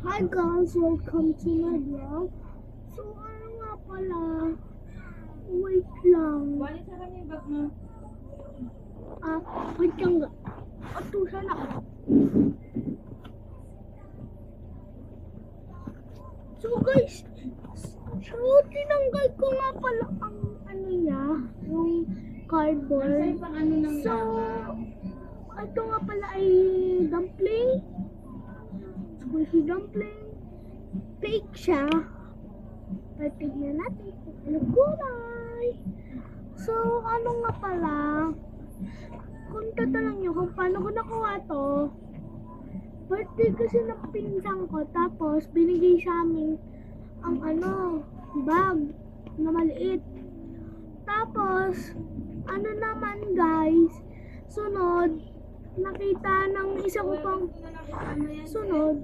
Hi guys, welcome to my vlog. So ano nga pala, wait lang. Wait lang. Atusan ako. So guys, tinanggal ko nga pala ang ano niya, yung cardboard. So, ito nga pala ay dumpling. Squishy dumpling. Fake siya. Patignan natin kung ano kulay. So, ano nga pala, kung tatanong nyo kung paano ko nakuha to, birthday kasi ng pinsan ko, tapos binigay sa amin ang bag na maliit. Tapos, ano naman guys, sunod, nakita ng isa ko pang sunod,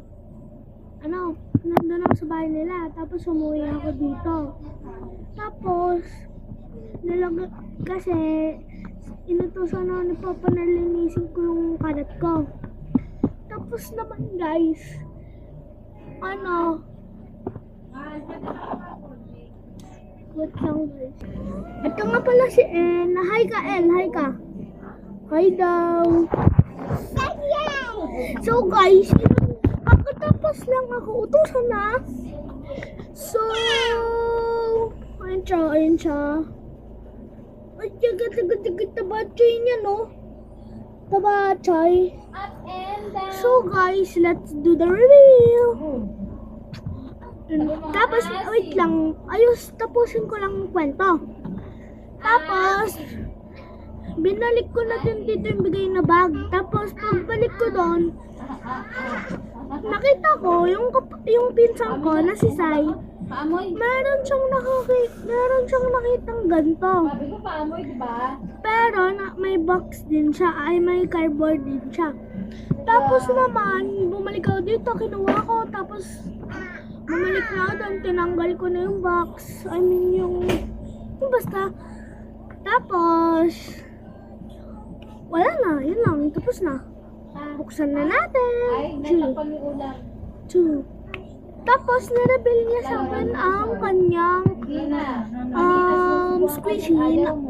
nandun ako sa bahay nila, tapos umuwi ako dito. Tapos, kasi, inutusan ako ni Papa na linisin ko yung kalat ko. Tapos naman guys, wait lang guys. Ito nga pala si En. Hi ka En, hi ka. Hi daw. So guys, kakatapos lang ako utusan na. So, ayun siya. Ay, taga tabatay niya, no? Tabatay. So guys, let's do the review. Tapos, wait lang. Tapusin ko lang ang kwento. Tapos, binalik ko na din dito yung bigay na bag. Tapos, pagbalik ko doon, nakita ko yung pinsan ko na si Sai. Meron siyang nakitang ganito. Pero may box din siya, may cardboard din siya. Tapos naman, bumalik ako dito, kinuha ko, tapos bumalik na ako doon, tinanggal ko na yung box. Yung basta. Tapos, wala na, yun lang, tapos na. Buksan na natin. 2. Tapos, nireveal niya sa akin ang kanyang squishy.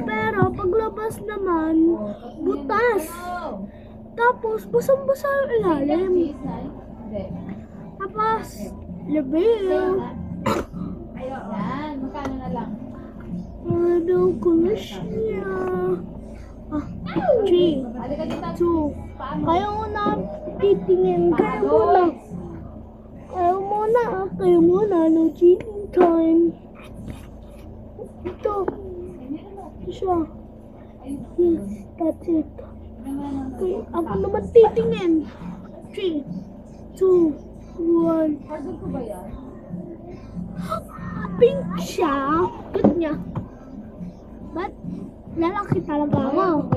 Pero, paglabas naman, butas. Tapos, busang-busa yung ilalim. Tapos, reveal. Reveal ko na siya. 3, 2. Kaya mo na titingin. Kayo muna, no cheating time. Ito siya. Yes, that's it. Okay, ako naman titingin. 3, 2, 1. Pink siya. Good niya. But, lalaki talaga ako.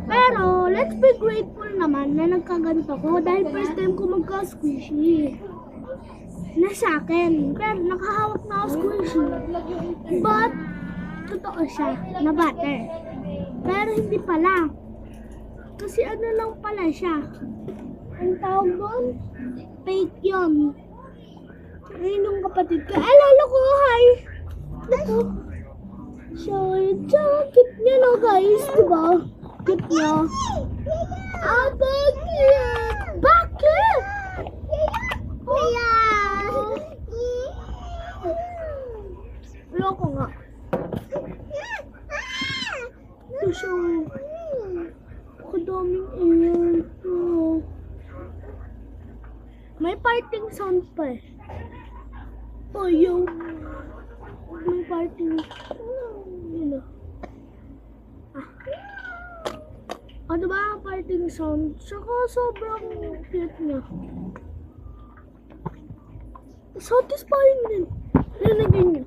Pero, let's be grateful naman na nagkaganto ko dahil first time ko magka-squishy na sa akin. Pero, nakahawak na ako squishy. But, totoo siya, na butter. Pero, hindi pala. Kasi lang pala siya. Ang tawag doon, fake yun. Ayun yung kapatid ko. Lalo ko, hi! Lalo. So, cute niya no guys, diba? Cute niya. Bakit? Loko nga. Ito siya. Kadaming iyan. May parting sound pa eh. Oh, yung may parting ano ba ang parting sound? Saka sobrang cute niya. Satisfying din. Nilagay niya.